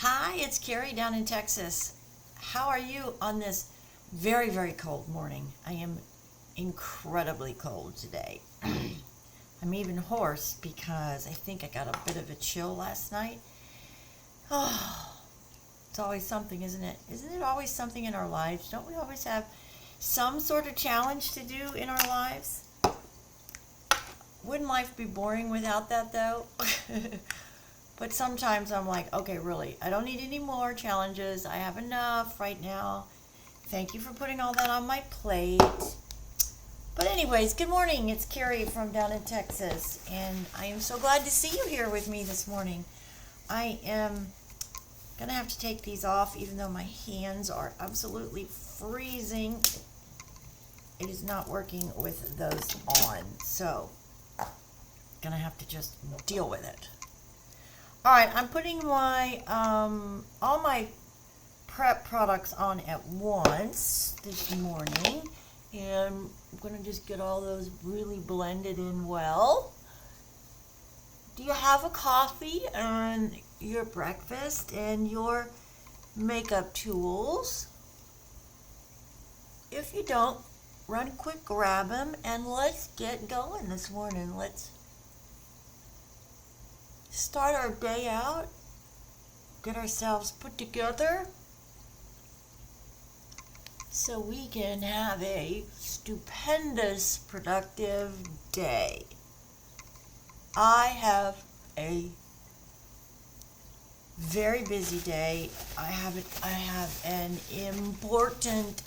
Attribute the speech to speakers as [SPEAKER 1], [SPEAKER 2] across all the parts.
[SPEAKER 1] Hi, it's Carrie down in Texas. How are you on this very, very cold morning? I am incredibly cold today. I'm even hoarse because I think I got a bit of a chill last night. Oh, it's always something, isn't it? Isn't it always something in our lives? Don't we always have some sort of challenge to do in our lives? Wouldn't life be boring without that, though? But sometimes I'm like, okay, really, I don't need any more challenges. I have enough right now. Thank you for putting all that on my plate. But anyways, good morning. It's Carrie from down in Texas, and I am so glad to see you here with me this morning. I am gonna have to take these off, even though my hands are absolutely freezing. It is not working with those on, so gonna have to just deal with it. All right, I'm putting my all my prep products on at once this morning, and I'm gonna just get all those really blended in well. Do you have a coffee and your breakfast and your makeup tools? If you don't, run quick, grab them, and let's get going this morning. Let's start our day out, get ourselves put together so we can have a stupendous, productive day. I have a very busy day. I have an important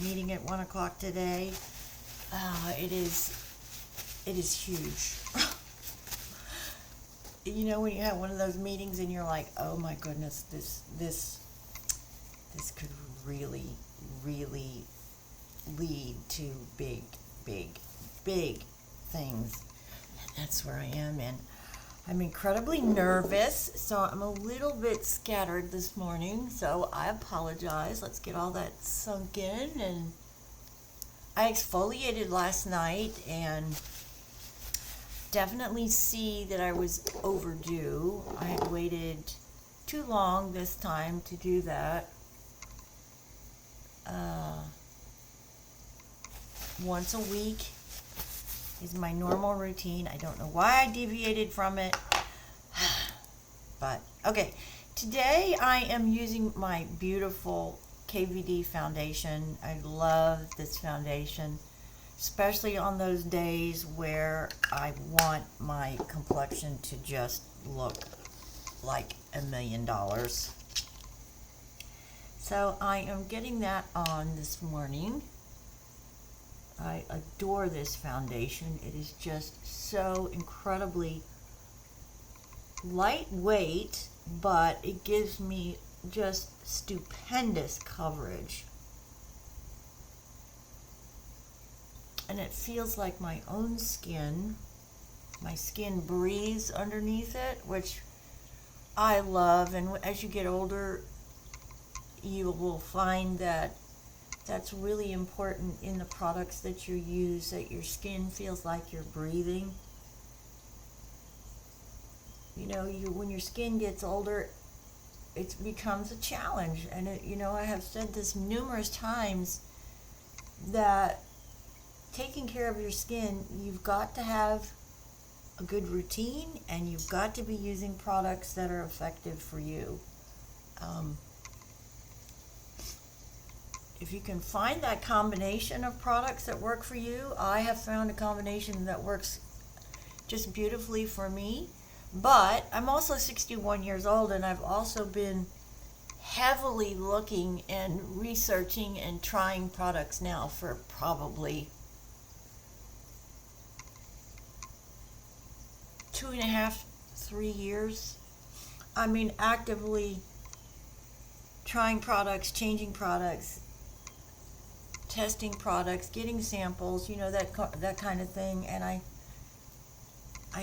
[SPEAKER 1] meeting at 1 o'clock today. It is huge. You know, when you have one of those meetings and you're like, oh my goodness, this could really, really lead to big, big, big things. And that's where I am, and I'm incredibly nervous, so I'm a little bit scattered this morning, so I apologize. Let's get all that sunk in. And I exfoliated last night and definitely see that I was overdue. I had waited too long this time to do that. Once a week is my normal routine. I don't know why I deviated from it. But, okay. Today I am using my beautiful KVD foundation. I love this foundation, especially on those days where I want my complexion to just look like $1,000,000. So I am getting that on this morning. I adore this foundation. It is just so incredibly lightweight, but it gives me just stupendous coverage. And it feels like my own skin. My skin breathes underneath it, which I love. And as you get older, you will find that that's really important in the products that you use, that your skin feels like you're breathing. You know, when your skin gets older, it becomes a challenge. And, I have said this numerous times that taking care of your skin, you've got to have a good routine, and you've got to be using products that are effective for you. If you can find that combination of products that work for you, I have found a combination that works just beautifully for me. But I'm also 61 years old, and I've also been heavily looking and researching and trying products now for probably 2.5, 3 years. I mean, actively trying products, changing products, testing products, getting samples, that kind of thing. And I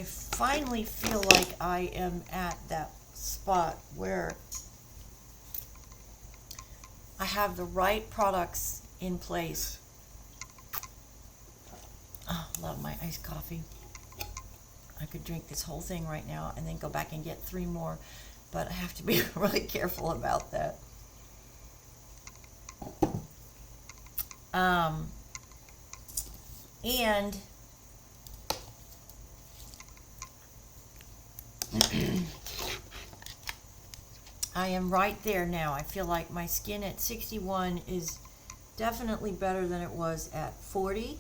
[SPEAKER 1] finally feel like I am at that spot where I have the right products in place. Oh, love my iced coffee. I could drink this whole thing right now and then go back and get 3 more. but I have to be really careful about that. And I am right there now. I feel like my skin at 61 is definitely better than it was at 40,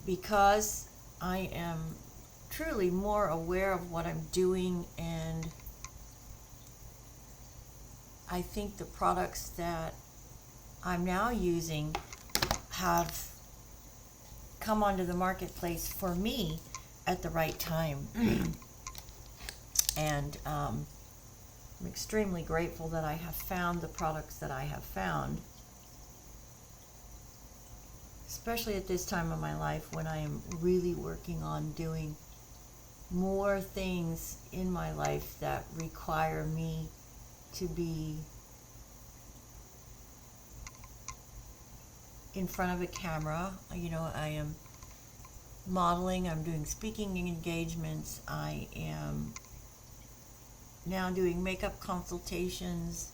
[SPEAKER 1] because I am truly more aware of what I'm doing, and I think the products that I'm now using have come onto the marketplace for me at the right time. And I'm extremely grateful that I have found the products that I have found, especially at this time of my life when I am really working on doing more things in my life that require me to be in front of a camera. You know, I am modeling, I'm doing speaking engagements, I am now doing makeup consultations,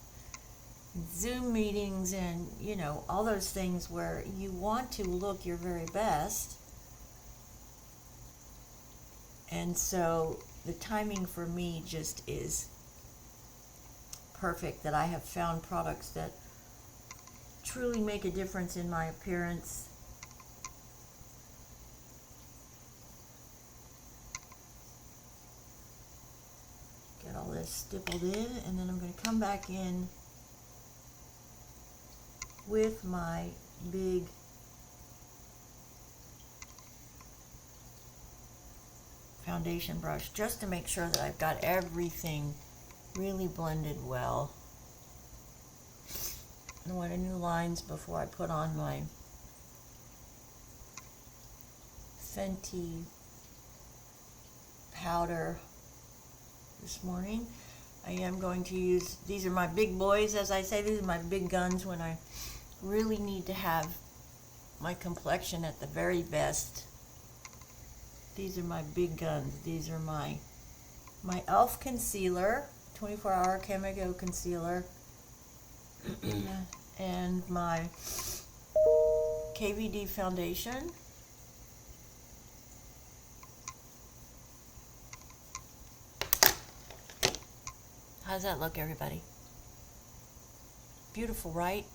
[SPEAKER 1] Zoom meetings, and you know, all those things where you want to look your very best. And so the timing for me just is perfect, that I have found products that truly make a difference in my appearance. Get all this stippled in, and then I'm going to come back in with my big foundation brush just to make sure that I've got everything really blended well. I want new lines before I put on my Fenty powder this morning. I am going to use, these are my big boys, as I say, these are my big guns when I really need to have my complexion at the very best. These are my big guns. These are my e.l.f. concealer, 24-hour Camigo concealer, and my KVD foundation. How's that look, everybody? Beautiful, right?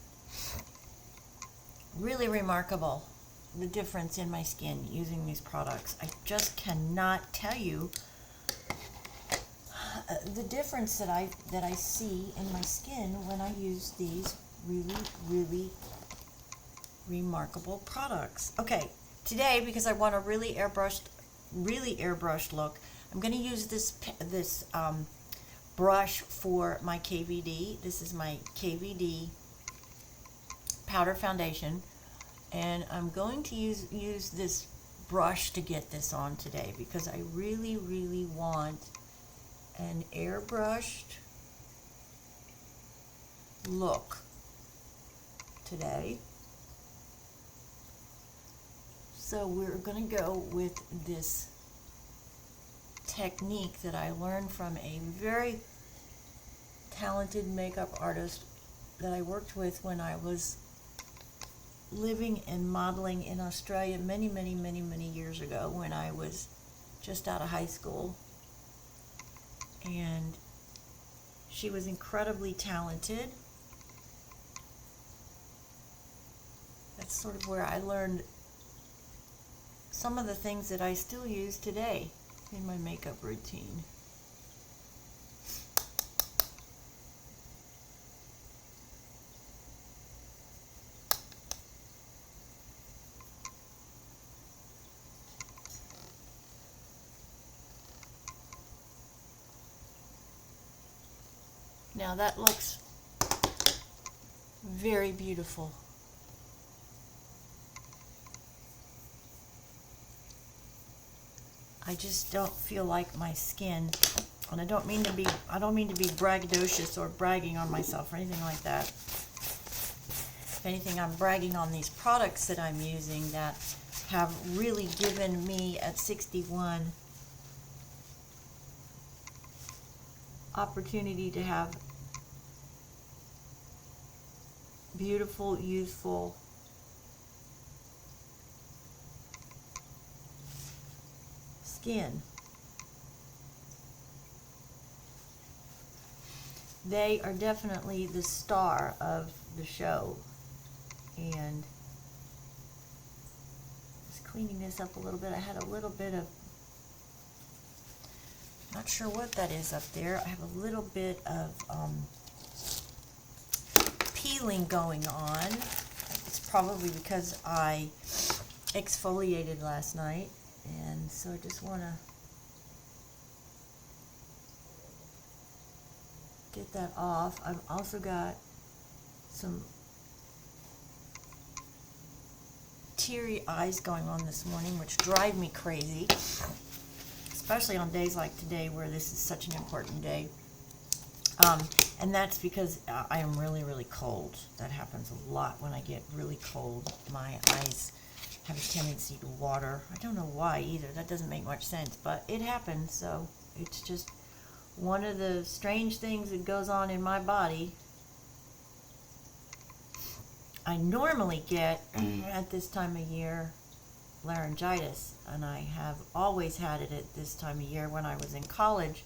[SPEAKER 1] Really remarkable, the difference in my skin using these products. I just cannot tell you the difference that I see in my skin when I use these really remarkable products. Okay, today, because I want a really airbrushed look, I'm going to use this brush for my KVD. This is my KVD powder foundation, and I'm going to use this brush to get this on today because I really want an airbrushed look today. So we're going to go with this technique that I learned from a very talented makeup artist that I worked with when I was living and modeling in Australia many years ago, when I was just out of high school. And she was incredibly talented. That's sort of where I learned some of the things that I still use today in my makeup routine. Now that looks very beautiful. I just don't feel like my skin, and I don't mean to be braggadocious or bragging on myself or anything like that. If anything, I'm bragging on these products that I'm using that have really given me at 61 opportunity to have beautiful, youthful skin. They are definitely the star of the show. And just cleaning this up a little bit. I had a little bit of, not sure what that is up there. I have a little bit of peeling going on. It's probably because I exfoliated last night, and so I just want to get that off. I've also got some teary eyes going on this morning, which drive me crazy, especially on days like today where this is such an important day. And that's because I am really, really cold. That happens a lot when I get really cold. My eyes have a tendency to water. I don't know why either. That doesn't make much sense, but it happens. So it's just one of the strange things that goes on in my body. I normally get, at this time of year, laryngitis, and I have always had it at this time of year. When I was in college,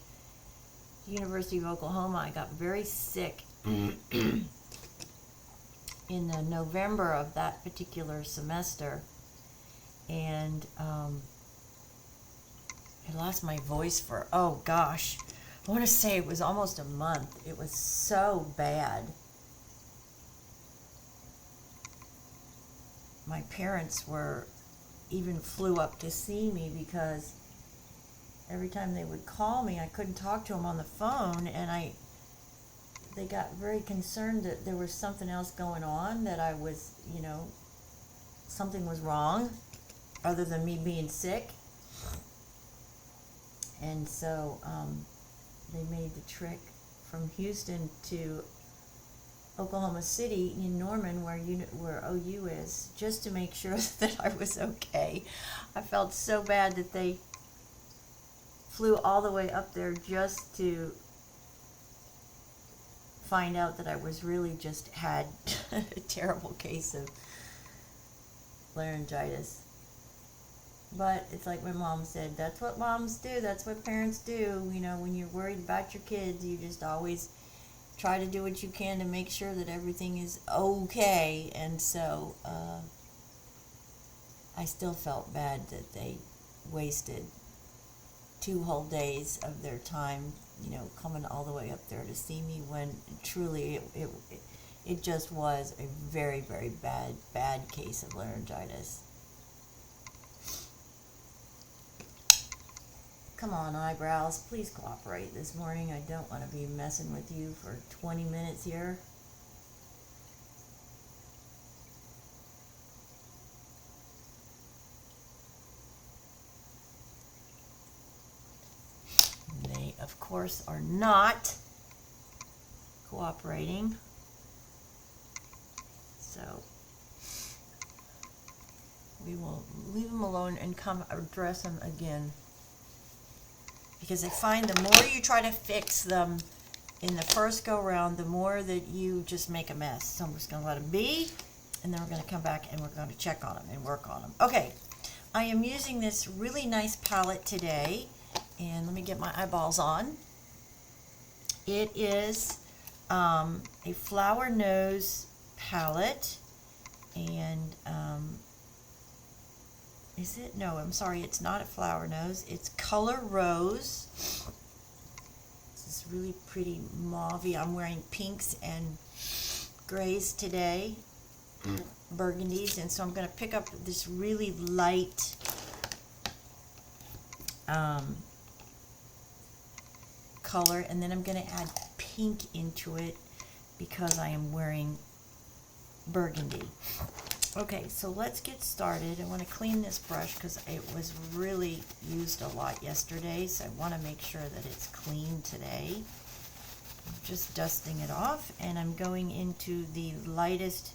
[SPEAKER 1] University of Oklahoma, I got very sick in the November of that particular semester, and I lost my voice for, oh gosh, I want to say it was almost a month. It was so bad. My parents even flew up to see me because every time they would call me, I couldn't talk to them on the phone, and they got very concerned that there was something else going on, that I was, something was wrong other than me being sick. And so they made the trek from Houston to Oklahoma City in Norman, where OU is, just to make sure that I was okay. I felt so bad that they flew all the way up there just to find out that I was really just had a terrible case of laryngitis. But it's like my mom said, that's what moms do, that's what parents do. When you're worried about your kids, you just always try to do what you can to make sure that everything is okay. And so I still felt bad that they wasted 2 whole days of their time, coming all the way up there to see me, when truly it just was a very, very bad case of laryngitis. Come on, eyebrows, please cooperate this morning. I don't want to be messing with you for 20 minutes here. They, of course, are not cooperating. So we will leave them alone and come address them again. Because I find the more you try to fix them in the first go round, the more that you just make a mess. So I'm just going to let them be, and then we're going to come back and we're going to check on them and work on them. Okay, I am using this really nice palette today, and let me get my eyeballs on. It is a Flower Nose palette, and is it? No, I'm sorry, it's not a Flower Nose. It's Color Rose. This is really pretty mauvey. I'm wearing pinks and grays today, burgundies, and so I'm going to pick up this really light color, and then I'm going to add pink into it because I am wearing burgundy. Okay, so let's get started. I want to clean this brush because it was really used a lot yesterday, so I want to make sure that it's clean today. I'm just dusting it off, and I'm going into the lightest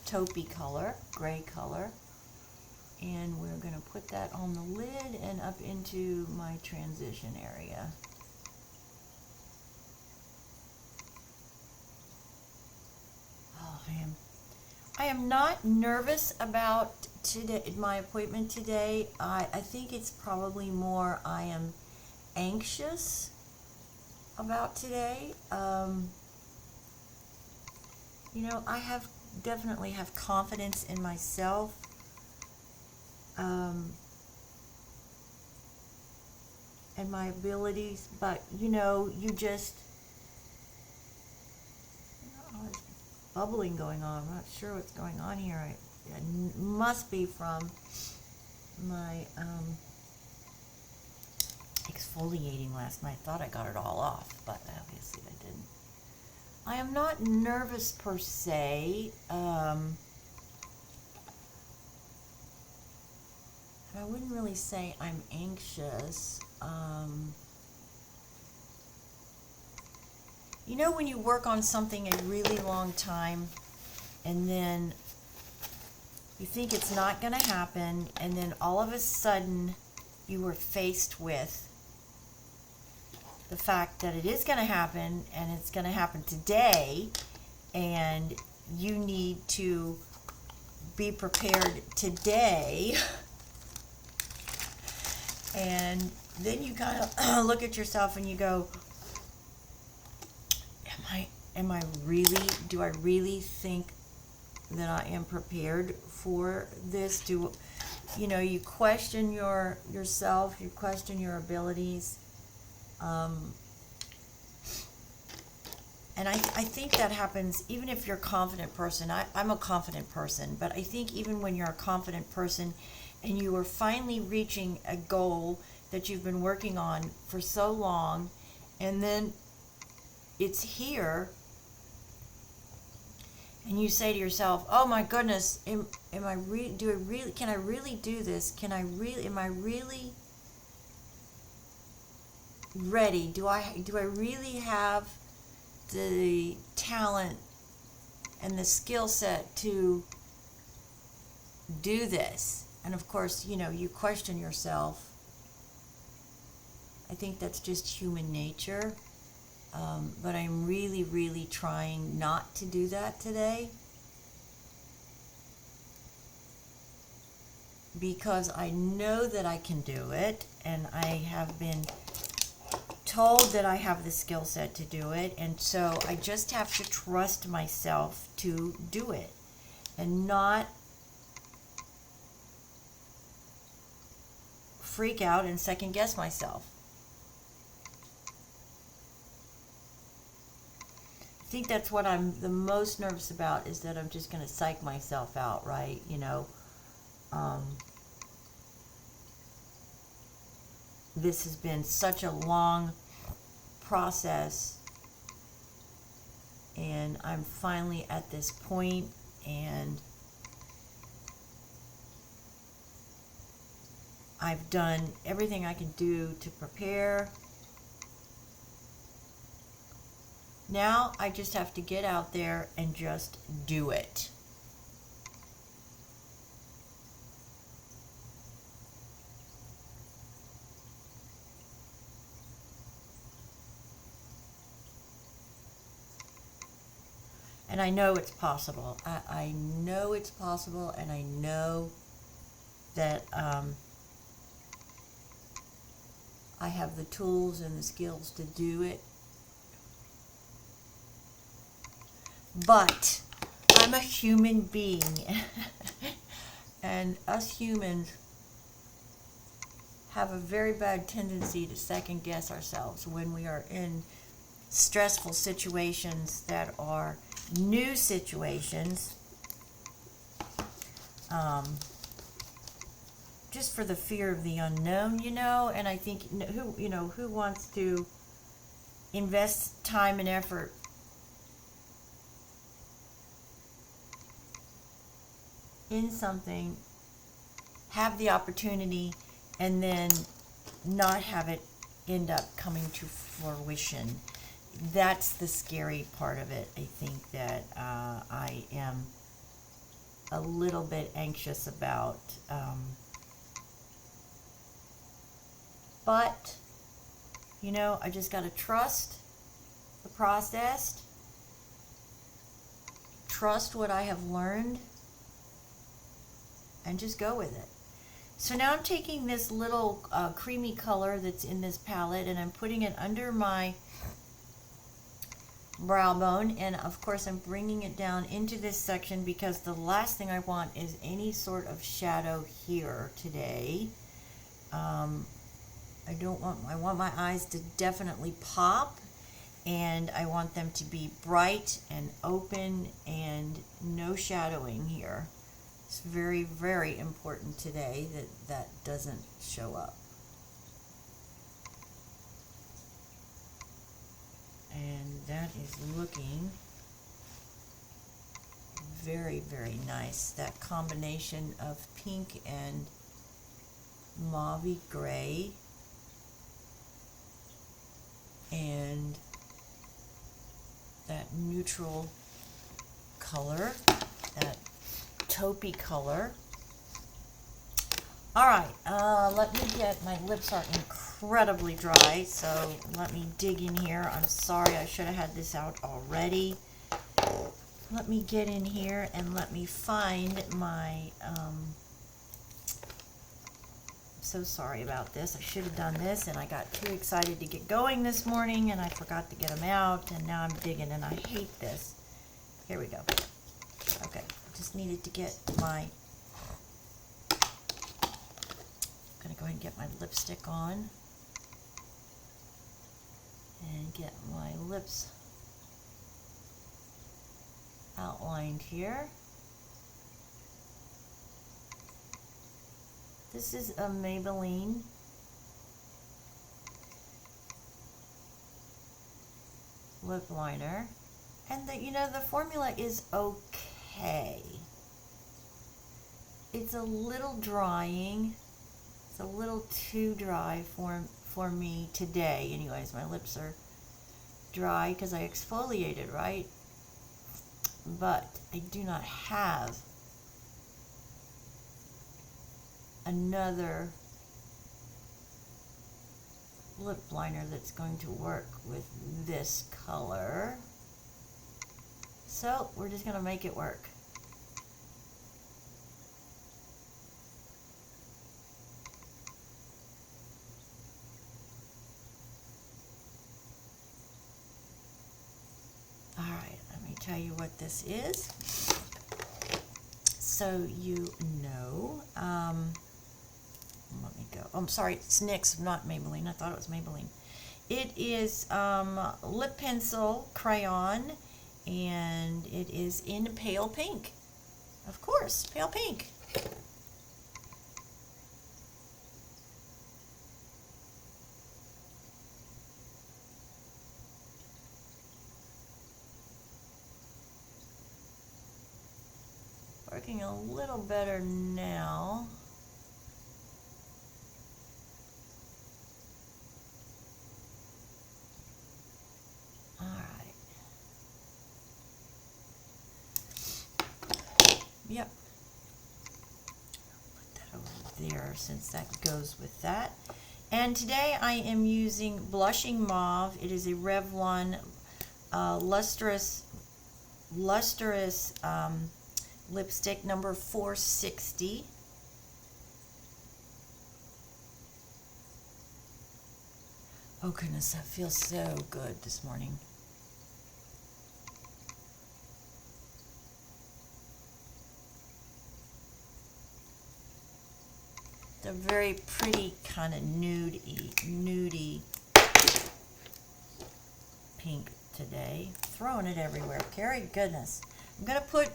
[SPEAKER 1] taupey color, gray color. And we're going to put that on the lid and up into my transition area. Oh, I am not nervous about today, my appointment today. I think it's probably more I am anxious about today. You know, I definitely have confidence in myself. And my abilities, but you know, you just, oh, there's bubbling going on. I'm not sure what's going on here. It must be from my exfoliating last night. Thought I got it all off, but obviously I didn't. I am not nervous per se. I wouldn't really say I'm anxious. You know, when you work on something a really long time and then you think it's not going to happen, and then all of a sudden you were faced with the fact that it is going to happen, and it's going to happen today, and you need to be prepared today. And then you kind of look at yourself and you go, am I really, do I really think that I am prepared for this? You know, you question yourself, you question your abilities. And I think that happens even if you're a confident person. I'm a confident person, but I think even when you're a confident person and you are finally reaching a goal that you've been working on for so long, and then it's here, and you say to yourself, "Oh my goodness, can I really do this? Am I really ready? Do I really have the talent and the skill set to do this?" And of course, you know, you question yourself. I think that's just human nature. But I'm really, really trying not to do that today, because I know that I can do it, and I have been told that I have the skill set to do it, and so I just have to trust myself to do it and not freak out and second guess myself. I think that's what I'm the most nervous about, is that I'm just going to psych myself out, right? You know, this has been such a long process, and I'm finally at this point, and I've done everything I can do to prepare. Now I just have to get out there and just do it. And I know it's possible. I know it's possible, and I know that I have the tools and the skills to do it. But I'm a human being, and us humans have a very bad tendency to second guess ourselves when we are in stressful situations that are new situations, just for the fear of the unknown, you know. And I think who wants to invest time and effort in something, have the opportunity, and then not have it end up coming to fruition. That's the scary part of it. I think that I am a little bit anxious about. But, you know, I just got to trust the process, trust what I have learned, and just go with it. So now I'm taking this little creamy color that's in this palette and I'm putting it under my brow bone, and of course I'm bringing it down into this section because the last thing I want is any sort of shadow here today. I want my eyes to definitely pop, and I want them to be bright and open and no shadowing here. It's very, very important today that that doesn't show up. And that is looking very, very nice. That combination of pink and mauve gray and that neutral color, that taupey color. All right, let me get, my lips are incredibly dry, so let me dig in here. I'm sorry, I should have had this out already. Let me get in here and let me find my, so sorry about this. I should have done this, and I got too excited to get going this morning, and I forgot to get them out, and now I'm digging, and I hate this. Here we go. Okay, just needed to get my, I'm going to go ahead and get my lipstick on, and get my lips outlined here. This is a Maybelline lip liner, and you know, the formula is okay. It's a little drying. It's a little too dry for me today. Anyways, my lips are dry because I exfoliated, right? But I do not have another lip liner that's going to work with this color. So we're just going to make it work. All right, let me tell you what this is, so you know. Let me go. Oh, I'm sorry, it's NYX, not Maybelline. I thought it was Maybelline. It is lip pencil crayon, and it is in pale pink. Of course, pale pink. Working a little better now. All right. Yep. Put that over there since that goes with that. And today I am using Blushing Mauve. It is a Revlon lustrous lipstick number 460. Oh goodness, that feels so good this morning. They're very pretty, kind of nudie pink today. Throwing it everywhere. Carrie, goodness. I'm going to put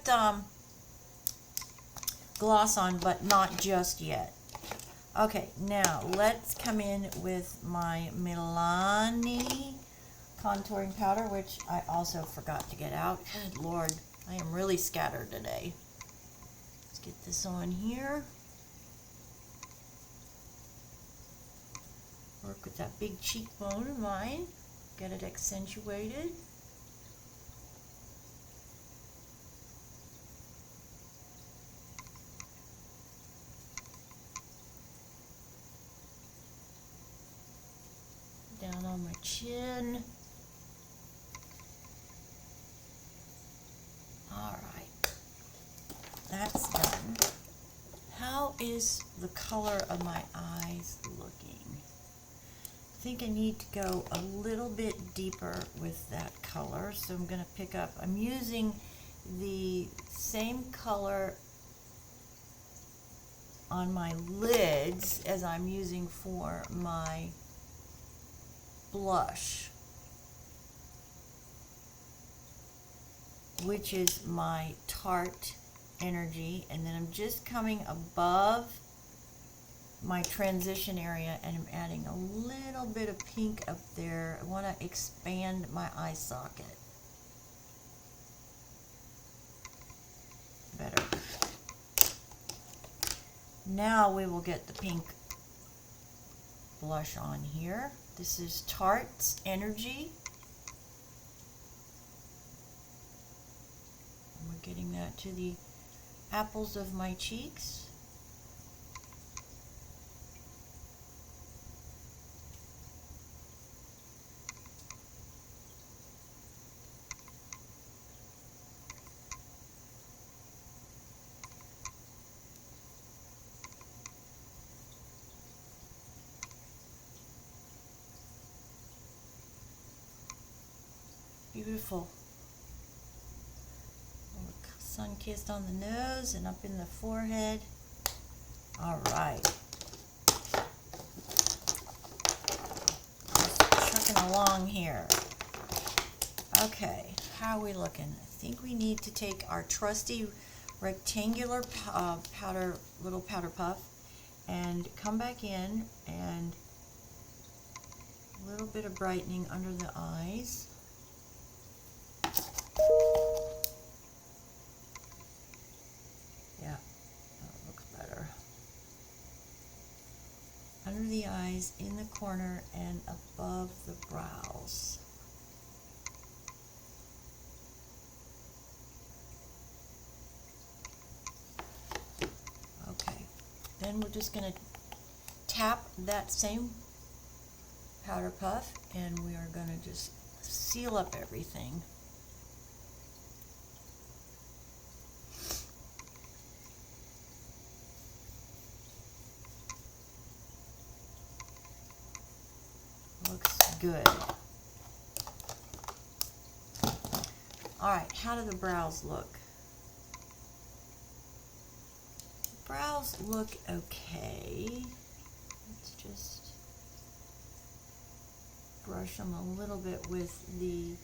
[SPEAKER 1] gloss on, but not just yet. Okay, now let's come in with my Milani contouring powder, which I also forgot to get out. Good Lord, I am really scattered today. Let's get this on here. Work with that big cheekbone of mine. Get it accentuated. down on my chin. All right, that's done. How is the color of my eyes looking? I think I need to go a little bit deeper with that color, so I'm going to pick up, I'm using the same color on my lids as I'm using for my blush, which is my Tarte Energy, and then I'm just coming above my transition area and I'm adding a little bit of pink up there. I want to expand my eye socket. Better. Now we will get the pink blush on here. This is Tarte's Energy. And we're getting that to the apples of my cheeks. Beautiful. Sun-kissed on the nose and up in the forehead. All right. Just trucking along here. Okay, how are we looking? I think we need to take our trusty rectangular little powder puff and come back in and a little bit of brightening under the eyes. Yeah, that looks better. Under the eyes, in the corner, and above the brows. Okay, then we're just going to tap that same powder puff and we are going to just seal up everything. Looks good. Alright, how do the brows look? The brows look okay. Let's just brush them a little bit with the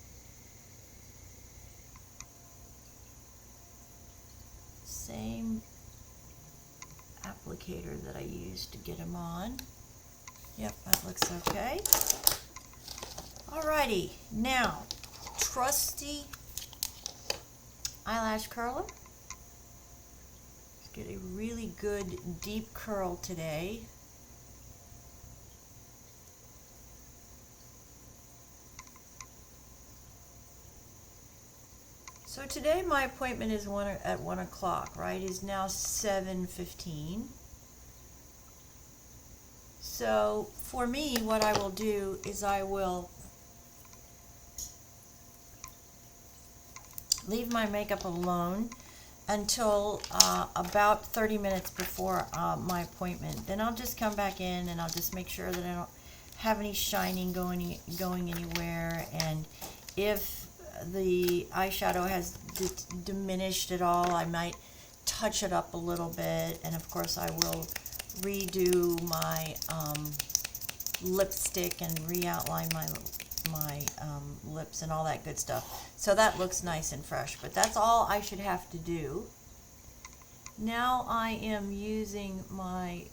[SPEAKER 1] same applicator that I used to get them on. Yep, that looks okay. Alrighty, now, trusty eyelash curler. Let's get a really good deep curl today. So today my appointment is at 1 o'clock, right? It's now 7:15. So for me, what I will do is I will leave my makeup alone until about 30 minutes before my appointment. Then I'll just come back in and I'll just make sure that I don't have any shining going anywhere. And if the eyeshadow has diminished at all, I might touch it up a little bit. And of course I will redo my lipstick and re-outline my lips and all that good stuff. So that looks nice and fresh, but that's all I should have to do. Now I am using my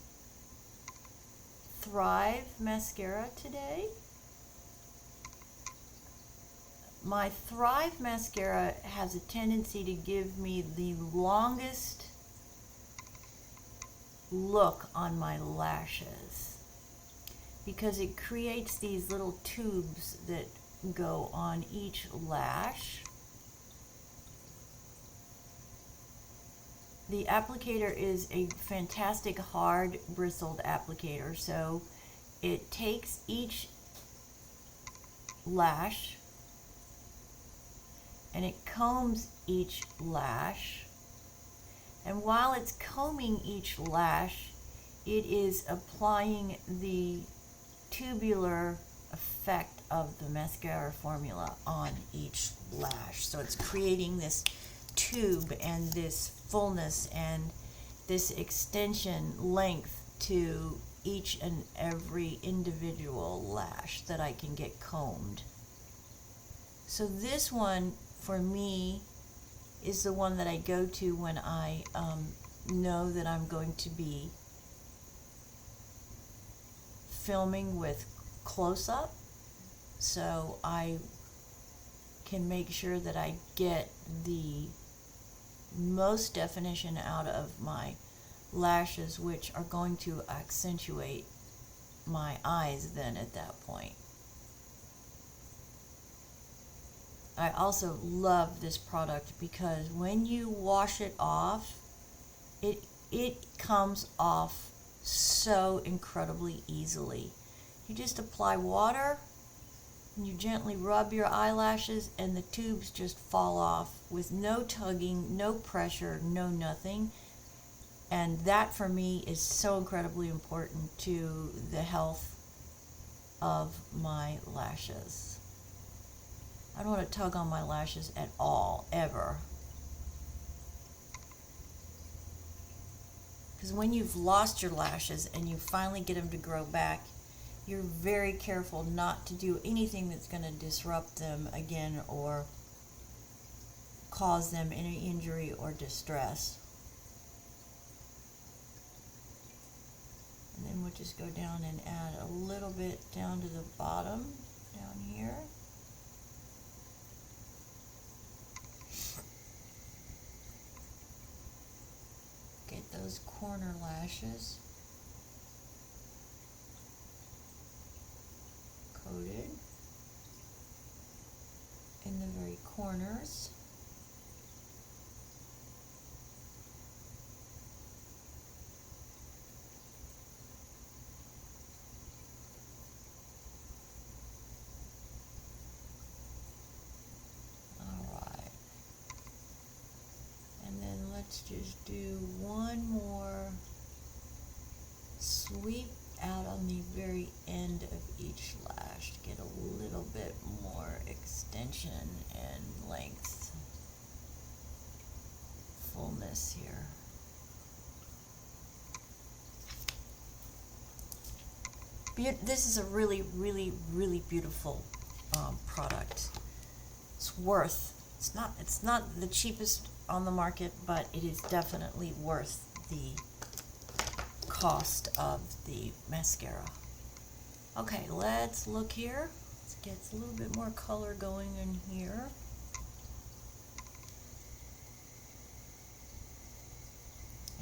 [SPEAKER 1] Thrive mascara today. My Thrive mascara has a tendency to give me the longest look on my lashes because it creates these little tubes that go on each lash. The applicator is a fantastic hard bristled applicator, so it takes each lash, and it combs each lash. And while it's combing each lash, it is applying the tubular effect of the mascara formula on each lash. So it's creating this tube and this fullness and this extension length to each and every individual lash that I can get combed. So this one for me is the one that I go to when I know that I'm going to be filming with close-up, so I can make sure that I get the most definition out of my lashes, which are going to accentuate my eyes then at that point. I also love this product because when you wash it off, it comes off so incredibly easily. You just apply water and you gently rub your eyelashes and the tubes just fall off with no tugging, no pressure, no nothing. And that for me is so incredibly important to the health of my lashes. I don't want to tug on my lashes at all, ever. Because when you've lost your lashes and you finally get them to grow back, you're very careful not to do anything that's going to disrupt them again or cause them any injury or distress. And then we'll just go down and add a little bit down to the bottom, down here. Get those corner lashes coated in the very corners. Alright. And then let's just do one more sweep out on the very end of each lash to get a little bit more extension and length, fullness here. This is a really, really, really beautiful product. It's not the cheapest on the market, but it is definitely worth the cost of the mascara. Okay, let's look here. Let's get a little bit more color going in here.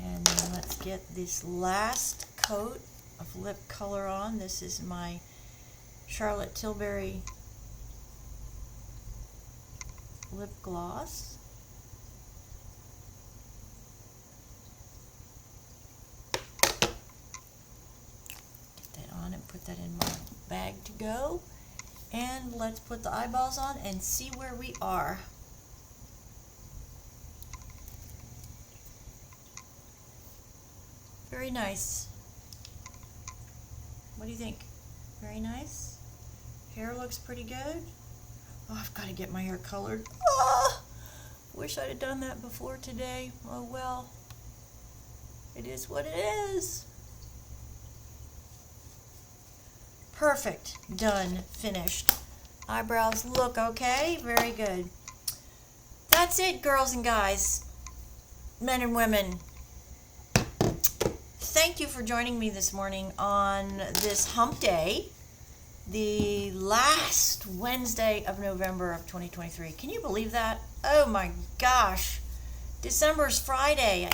[SPEAKER 1] And then let's get this last coat of lip color on. This is my Charlotte Tilbury lip gloss. And put that in my bag to go, and let's put the eyeballs on and see where we are. Very nice. What do you think? Very nice. Hair looks pretty good. Oh, I've got to get my hair colored. Oh, wish I'd have done that before today. Oh well, it is what it is. Perfect. Done. Finished. Eyebrows look okay. Very good. That's it, girls and guys, men and women. Thank you for joining me this morning on this hump day, the last Wednesday of November of 2023. Can you believe that? Oh my gosh. December's Friday.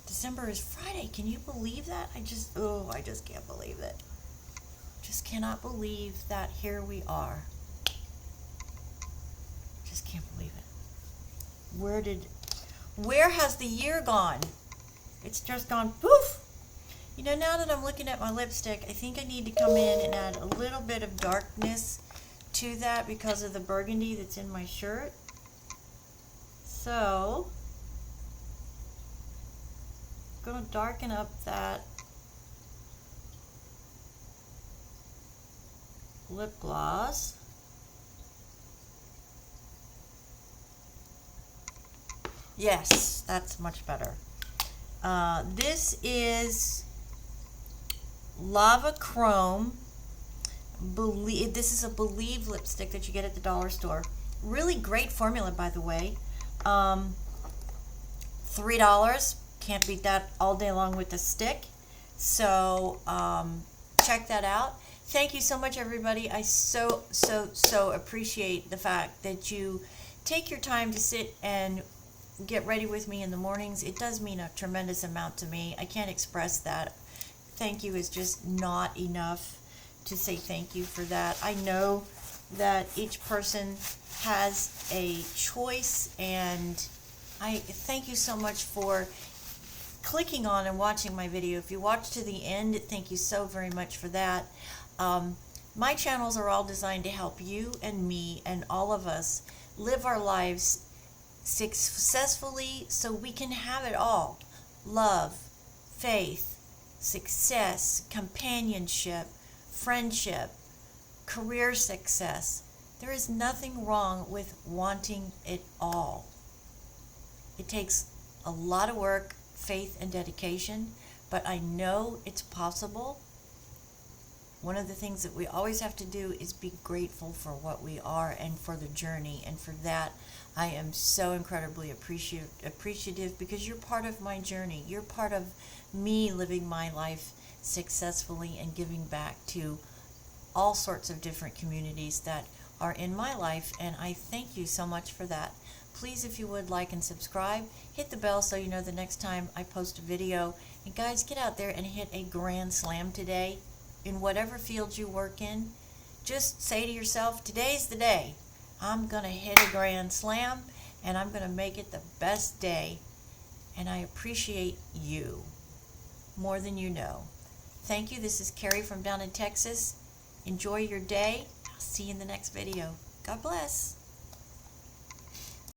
[SPEAKER 1] December is Friday. Can you believe that? I just can't believe it. Just cannot believe that here we are. Just can't believe it. Where has the year gone? It's just gone poof. You know, now that I'm looking at my lipstick, I think I need to come in and add a little bit of darkness to that because of the burgundy that's in my shirt. So, I'm going to darken up that lip gloss. Yes, that's much better. This is Lava Chrome. This is a Believe lipstick that you get at the dollar store. Really great formula, by the way. $3. Can't beat that all day long with the stick. So check that out. Thank you so much, everybody. I so appreciate the fact that you take your time to sit and get ready with me in the mornings. It does mean a tremendous amount to me. I can't express that. Thank you is just not enough to say thank you for that. I know that each person has a choice, and I thank you so much for clicking on and watching my video. If you watch to the end, thank you so very much for that. My channels are all designed to help you and me and all of us live our lives successfully so we can have it all. Love, faith, success, companionship, friendship, career success. There is nothing wrong with wanting it all. It takes a lot of work, faith, and dedication, but I know it's possible. One of the things that we always have to do is be grateful for what we are and for the journey, and for that I am so incredibly appreciative because you're part of my journey. You're part of me living my life successfully and giving back to all sorts of different communities that are in my life, and I thank you so much for that. Please, if you would, like and subscribe. Hit the bell so you know the next time I post a video. And guys, get out there and hit a grand slam today in whatever field you work in. Just say to yourself, today's the day. I'm going to hit a grand slam, and I'm going to make it the best day. And I appreciate you more than you know. Thank you. This is Carrie from down in Texas. Enjoy your day. I'll see you in the next video. God bless.